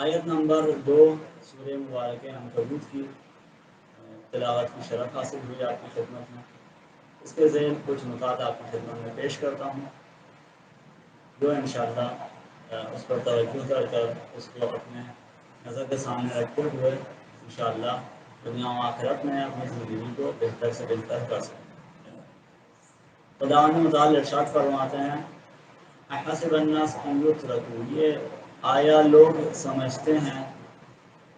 آیت نمبر 2 سورہ مبارک عنکبوت کی تلاوت کی شرف حاصل ہوئی آپ کی خدمت میں. اس کے ذیل کچھ نکات آپ کی خدمت میں پیش کرتا ہوں جو انشاءاللہ اس پر توجہ کر کر اس کو اپنے نظر کے سامنے رکھتے ہوئے انشاءاللہ دنیا و آخرت میں اپنی زندگی کو بہتر سے بہتر کر سکتے ہیں. خداوند متعال ارشاد فرماتے ہیں احسب الناس ان یترکوا، یہ آیا لوگ سمجھتے ہیں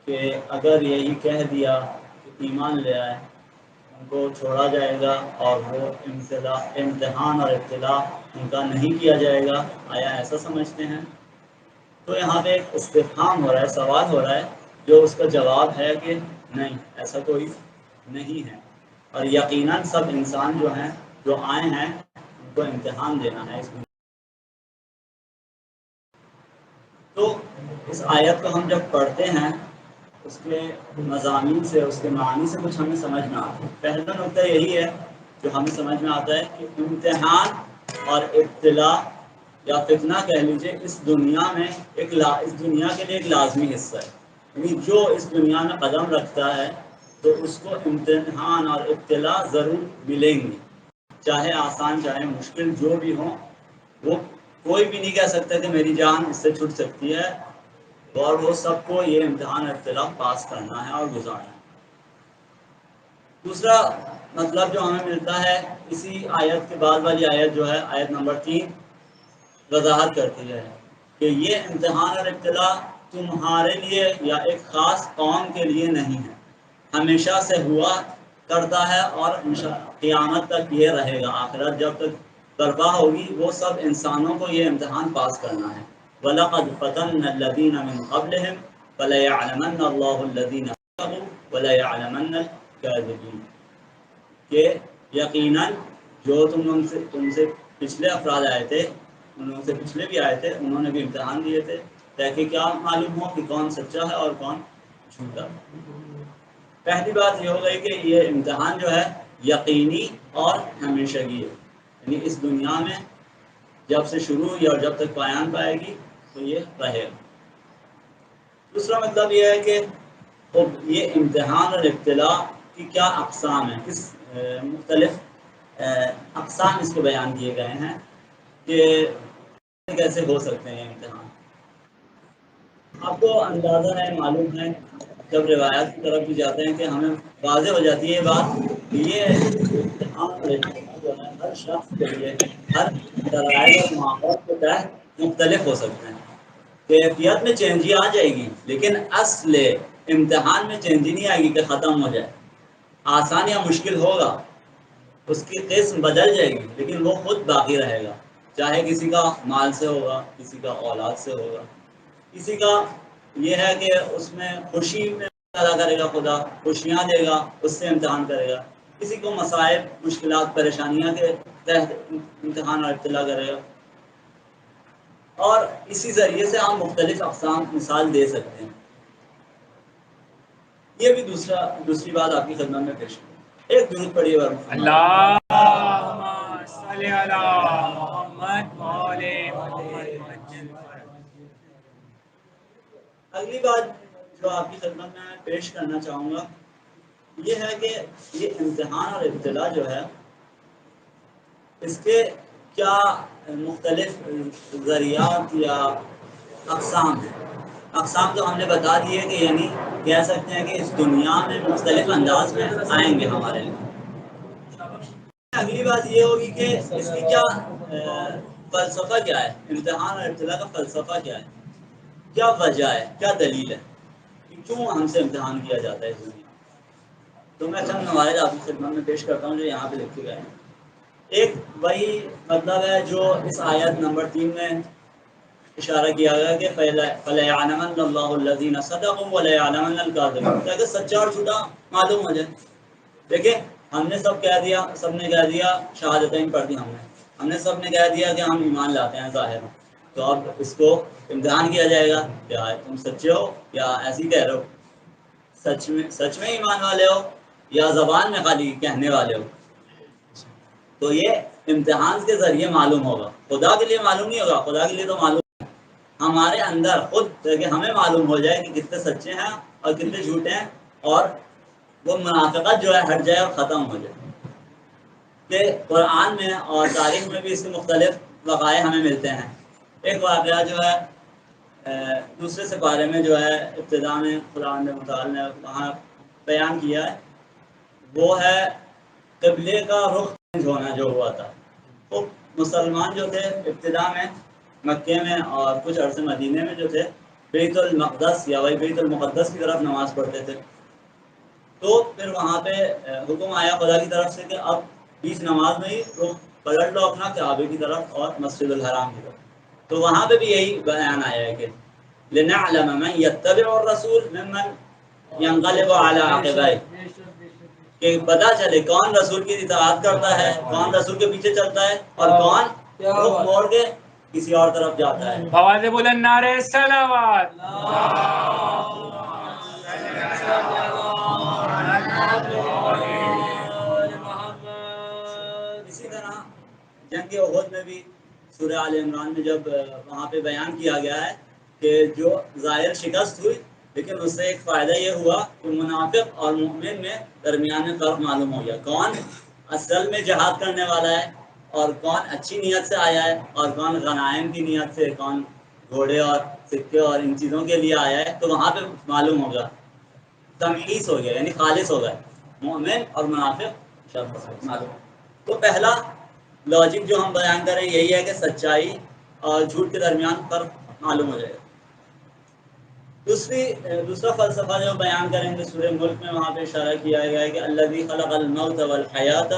کہ اگر یہی کہہ دیا کہ ایمان لے آئے ان کو چھوڑا جائے گا اور وہ امتحان اور ابتلا ان کا نہیں کیا جائے گا، آیا ایسا سمجھتے ہیں؟ تو یہاں پہ ایک استفہام ہو رہا ہے، سوال ہو رہا ہے جو اس کا جواب ہے کہ نہیں، ایسا کوئی نہیں ہے. اور یقیناً سب انسان جو ہیں جو آئے ہیں ان کو امتحان دینا ہے. تو اس آیت کو ہم جب پڑھتے ہیں اس کے مضامین سے، اس کے معانی سے کچھ ہمیں سمجھ میں آتا ہے. پہلا نقطہ یہی ہے جو ہمیں سمجھ میں آتا ہے کہ امتحان اور ابتلا یا فتنہ کہہ لیجیے اس دنیا میں اس دنیا کے لیے ایک لازمی حصہ ہے. یعنی جو اس دنیا میں قدم رکھتا ہے تو اس کو امتحان اور ابتلا ضرور ملیں گی، چاہے آسان چاہے مشکل جو بھی ہوں. وہ کوئی بھی نہیں کہہ سکتا کہ میری جان اس سے چھٹ سکتی ہے، اور وہ سب کو یہ امتحان ابتلا پاس کرنا ہے اور گزارنا ہے. دوسرا مطلب جو ہمیں ملتا ہے اسی آیت کے بعد والی آیت جو ہے آیت نمبر 3 وضاحت کرتی ہے کہ یہ امتحان اور ابتلا تمہارے لیے یا ایک خاص قوم کے لیے نہیں ہے، ہمیشہ سے ہوا کرتا ہے اور قیامت تک یہ رہے گا. آخرت جب تک برپا ہوگی وہ سب انسانوں کو یہ امتحان پاس کرنا ہے. وَلَقَدْ فَتَنَّا الَّذِينَ مِنْ قَبْلِهِمْ فَلَيَعْلَمَنَّ اللَّهُ الَّذِينَ صَدَقُوا وَلَيَعْلَمَنَّ الْكَاذِبِينَ، کہ یقیناً جو تم سے پچھلے افراد آئے تھے، انہوں سے پچھلے بھی آئے تھے، انہوں نے بھی امتحان دیے تھے تاکہ کیا معلوم ہو کہ کون سچا ہے اور کون جھوٹا. پہلی بات یہ ہو گئی کہ یہ امتحان جو ہے یقینی اور ہمیشگی ہے، یعنی اس دنیا میں جب سے شروع ہوئی اور جب تک پایان پائے گی تو یہ رہے گا. دوسرا مطلب یہ ہے کہ یہ امتحان اور ابتلا کی کیا اقسام ہیں، کس مختلف اقسام اس کے بیان کیے گئے ہیں کہ کیسے ہو سکتے ہیں امتحان. آپ کو اندازہ ہے، معلوم ہے، جب روایات کی طرف بھی جاتے ہیں کہ ہمیں واضح ہو جاتی ہے یہ بات کہ یہ امتحان اور ابتلا جو ہے ہر شخص کے لیے ہر شرائط اور ماحول کے تحت مختلف ہو سکتے ہیں. کیفیت میں چینجی آ جائے گی لیکن اصل امتحان میں چینجی نہیں آئے گی کہ ختم ہو جائے. آسان یا مشکل ہوگا، اس کی قسم بدل جائے گی لیکن وہ خود باقی رہے گا. چاہے کسی کا مال سے ہوگا، کسی کا اولاد سے ہوگا، کسی کا یہ ہے کہ اس میں خوشی میں ادا کرے گا، خدا خوشیاں دے گا، اس سے امتحان کرے گا. کسی کو مصائب، مشکلات، پریشانیاں کے تحت امتحان اور ابتلا کرے گا. اور اسی ذریعے سے ہم مختلف اقسام مثال دے سکتے ہیں. یہ بھی دوسری بات آپ کی خدمت میں پیش کروں. ایک درود پڑھیے اللہم صلی علی محمد وآل محمد. اگلی بات جو آپ کی خدمت میں پیش کرنا چاہوں گا یہ ہے کہ یہ امتحان اور ابتلا جو ہے اس کے کیا مختلف ذریعات یا اقسام ہیں. اقسام تو ہم نے بتا دی ہے کہ یعنی کہہ سکتے ہیں کہ اس دنیا میں مختلف انداز میں آئیں گے ہمارے لیے. اگلی بات یہ ہوگی کہ اس کی کیا فلسفہ کیا ہے، امتحان اور ابتلا کا فلسفہ کیا ہے، کیا وجہ ہے، کیا دلیل ہے کہ کیوں ہم سے امتحان کیا جاتا ہے اس دنیا. تو میں چند نوائد آپ کی خدمت میں پیش کرتا ہوں جو یہاں پہ لکھے گئے ہیں. ایک وہی مطلب ہے جو اس آیت نمبر 3 میں اشارہ کیا گیا کہ فَلَيَعْلَمَنَّ اللَّهُ الَّذِينَ صَدَقُوا وَلَيَعْلَمَنَّ الْكَاذِبِينَ، تاکہ سچا اور جھوٹا معلوم ہو جائے. دیکھیں ہم نے سب نے کہہ دیا شہادتیں پڑھ دی، ہم نے سب نے کہہ دیا کہ ہم ایمان لاتے ہیں ظاہر. تو اب اس کو امتحان کیا جائے گا کیا تم سچے ہو یا ایسے ہی کہہ رہے ہو، سچ میں ایمان والے ہو یا زبان میں خالی کہنے والے ہو. تو یہ امتحان کے ذریعے معلوم ہوگا، خدا کے لیے معلوم نہیں ہوگا. خدا کے لیے تو معلوم ہے ہمارے اندر خود کہ ہمیں معلوم ہو جائے کہ کتنے سچے ہیں اور کتنے جھوٹے ہیں، اور وہ منافقت جو ہے ہٹ جائے اور ختم ہو جائے. کہ قرآن میں اور تاریخ میں بھی اس کے مختلف وقائع ہمیں ملتے ہیں. ایک واقعہ جو ہے دوسرے سپارے میں جو ہے ابتدا میں قرآن متعال نے وہاں بیان کیا ہے، وہ ہے قبلے کا رخ چینج ہونا جو ہوا تھا. وہ مسلمان جو تھے ابتدا میں مکے میں اور کچھ عرصے مدینے میں جو تھے بیت المقدس یا وہی بیت المقدس کی طرف نماز پڑھتے تھے. تو پھر وہاں پہ حکم آیا خدا کی طرف سے کہ اب بیچ نماز میں ہی رخ پلٹ لو اپنا کعبے کی طرف اور مسجد الحرام کی طرف. تو وہاں پہ بھی یہی بیان آیا ہے کہ لنعلم من یتبع الرسول ممن ینقلب علی عقبیہ، کہ پتہ چلے کون رسول کی اطاعت کرتا ہے، کون رسول کے پیچھے چلتا ہے، اور کون رخ موڑ کے کسی اور طرف جاتا ہے. آواز بلند نعرہ صلوات. اسی طرح جنگ احد میں بھی سورہ آل عمران میں جب وہاں پہ بیان کیا گیا ہے کہ جو ظاہر شکست ہوئی، لیکن اس سے ایک فائدہ یہ ہوا کہ منافق اور مومن میں درمیان میں فرق معلوم ہو گیا، کون اصل میں جہاد کرنے والا ہے اور کون اچھی نیت سے آیا ہے اور کون غنائم کی نیت سے، کون گھوڑے اور سکے اور ان چیزوں کے لیے آیا ہے. تو وہاں پہ معلوم ہوگا، تمیز ہو گیا، یعنی خالص ہو گئے مومن اور منافق معلوم. تو پہلا لاجک جو ہم بیان کریں یہی ہے کہ سچائی اور جھوٹ کے درمیان فرق معلوم ہو جائے گا. دوسرا فلسفہ جو بیان کریں گے سورہ ملک میں، وہاں پہ اشارہ کیا گیا ہے کہ الذی خلق الموت والحیات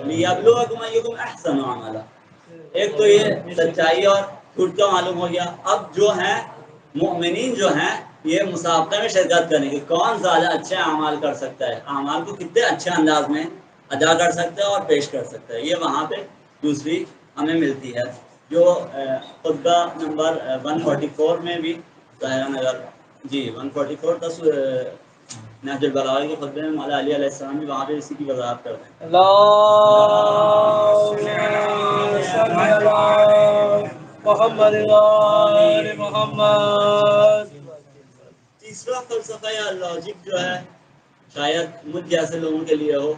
لیبلوکم ایکم احسن عملا. ایک تو یہ سچائی اور جھوٹ کا معلوم ہو گیا. اب جو ہیں مؤمنین جو ہیں یہ مسابقے میں شرکت کریں گے، کون زیادہ اچھے اعمال کر سکتا ہے، اعمال کو کتنے اچھے انداز میں ادا کر سکتا ہے اور پیش کر سکتا ہے. یہ وہاں پہ دوسری ہمیں ملتی ہے جو خطبہ نمبر 144 میں بھی ظاہراً اگر جی 144 تھا نہج البلاغہ کے خطبے میں مولا علی علیہ السلام بھی وہاں پہ اسی کی وضاحت کرتے ہیں. محمد محمد. تیسرا فلسفہ یا لاجک جو ہے شاید مجھ جیسے لوگوں کے لیے ہو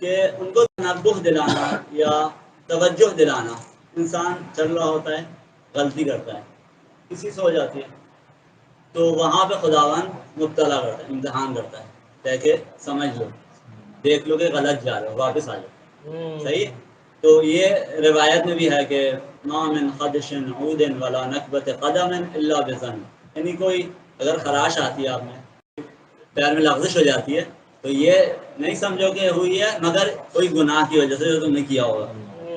کہ ان کو تنبہ دلانا یا توجہ دلانا. انسان چل رہا ہوتا ہے، غلطی کرتا ہے، کسی سے ہو جاتی ہے، تو وہاں پہ خداوند مبتلا کرتا ہے، امتحان کرتا ہے، کہہ کے سمجھ لو، دیکھ لو کہ غلط جا رہے ہو، واپس آ جاؤ. صحیح. تو یہ روایت میں بھی ہے کہ ما من خدش عود ولا نکبت قدم الا بظن، یعنی کوئی اگر خراش آتی ہے آپ میں، پیر میں لغزش ہو جاتی ہے، تو یہ نہیں سمجھو کہ ہوئی ہے مگر کوئی گناہ کی وجہ سے جو تم نے کیا ہوگا.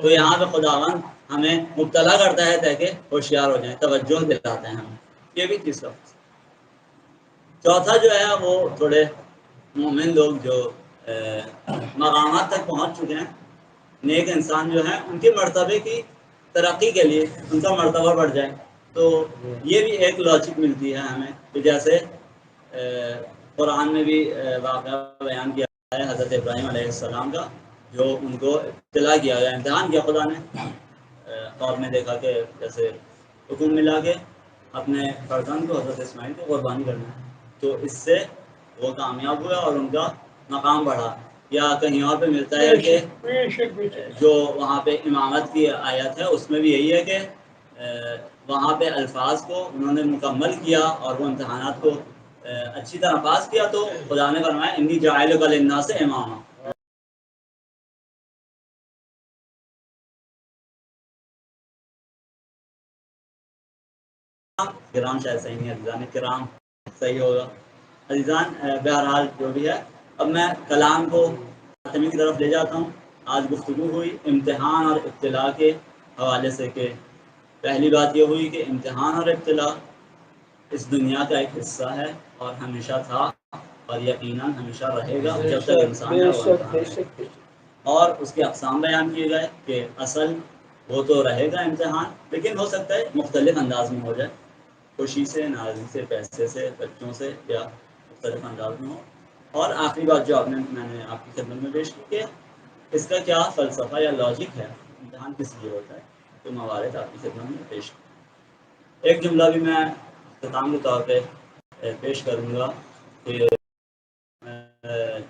تو یہاں پہ خداوند ہمیں مبتلا کرتا ہے تاکہ ہوشیار ہو جائیں، توجہ دلاتے ہیں ہمیں. یہ بھی تیسرا. چوتھا جو ہے وہ تھوڑے مومن لوگ جو مقامات تک پہنچ چکے ہیں، نیک انسان جو ہیں، ان کے مرتبے کی ترقی کے لیے ان کا مرتبہ بڑھ جائے. تو یہ بھی ایک لاجک ملتی ہے ہمیں کہ جیسے قرآن میں بھی واقعہ بیان کیا ہے حضرت ابراہیم علیہ السلام کا، جو ان کو ابتلا کیا گیا، امتحان کیا خدا نے. اور میں دیکھا کہ جیسے حکم ملا کے اپنے فرزند کو حضرت اسماعیل کو قربانی کرنا ہے، تو اس سے وہ کامیاب ہوا اور ان کا مقام بڑھا. یا کہیں اور پہ ملتا ہے کہ جو وہاں پہ امامت کی آیت ہے اس میں بھی یہی ہے کہ وہاں پہ الفاظ کو انہوں نے مکمل کیا اور وہ امتحانات کو اچھی طرح پاس کیا، تو خدا نے فرمایا انی جاعلک للناس اماما. کرام شاید صحیح نہیں ہے، عزیزان کرام صحیح ہوگا. عزیزان بہرحال جو بھی ہے، اب میں کلام کو خاتمے کی طرف لے جاتا ہوں. آج گفتگو ہوئی امتحان اور ابتلا کے حوالے سے کہ پہلی بات یہ ہوئی کہ امتحان اور ابتلا اس دنیا کا ایک حصہ ہے اور ہمیشہ تھا اور یقیناً ہمیشہ رہے گا جب تک انسان ہے. اور اس کے اقسام بیان کیے گئے کہ اصل وہ تو رہے گا امتحان، لیکن ہو سکتا ہے مختلف انداز میں ہو جائے، خوشی سے، ناراضی سے، پیسے سے، بچوں سے، یا مختلف انداز میں ہو. اور آخری بات جو میں نے آپ کی خدمت میں پیش کی کہ اس کا کیا فلسفہ یا لاجک ہے، امتحان کس لیے ہوتا ہے، تو موارد آپ کی خدمت میں پیش کی. ایک جملہ بھی میں اختتام کے طور پہ پیش کروں گا کہ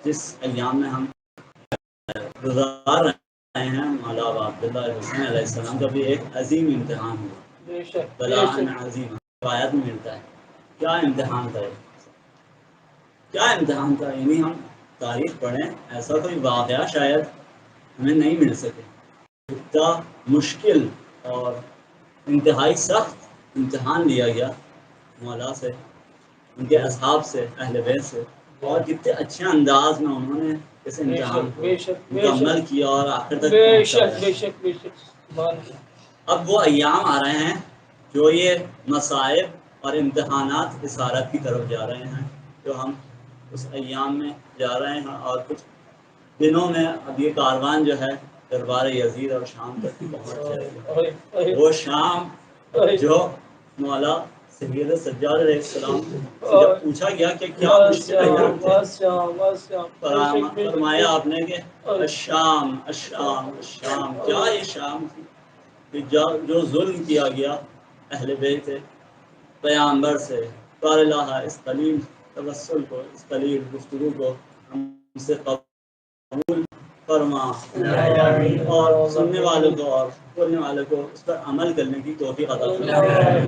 جس ایام میں ہم گزار رہے ہیں مولا عبداللہ حسین علیہ السلام کا بھی ایک عظیم امتحان ہوا، بلاءً عظیم روایت میں ملتا ہے۔ کیا امتحان تھا، کیا امتحان تھا، یعنی ہم تاریخ پڑھیں ایسا کوئی واقعہ شاید ہمیں نہیں مل سکے، اتنا مشکل اور انتہائی سخت امتحان لیا گیا مولا سے، ان کے اصحاب سے، اہل بیت سے، اور کتنے اچھے انداز میں انہوں نے اس امتحان کو مکمل کیا اور آخر تک پہنچایا۔ اب وہ ایام آ رہے ہیں جو یہ مصائب اور امتحانات اسارت کی طرف جا رہے ہیں، جو ہم اس ایام میں جا رہے ہیں، اور کچھ دنوں میں اب یہ کاروان جو ہے دربار یزید اور شام تک پہنچ جائے گا۔ وہ شام جو مولا سید سجاد علیہ السلام سے جب پوچھا گیا کہ کیا مشکل ایام تھے، فرمایا آپ نے کہ الشام الشام الشام، کیا یہ شام تھی کہ جو ظلم کیا گیا اہل بیت پیامبر سے، قال الہ اس قلیل توسل کو، اس قلیل گفتگو کو ہم سے قبول فرما، اور سننے والوں کو اور بولنے والوں کو اس پر عمل کرنے کی توفیق عطا فرما۔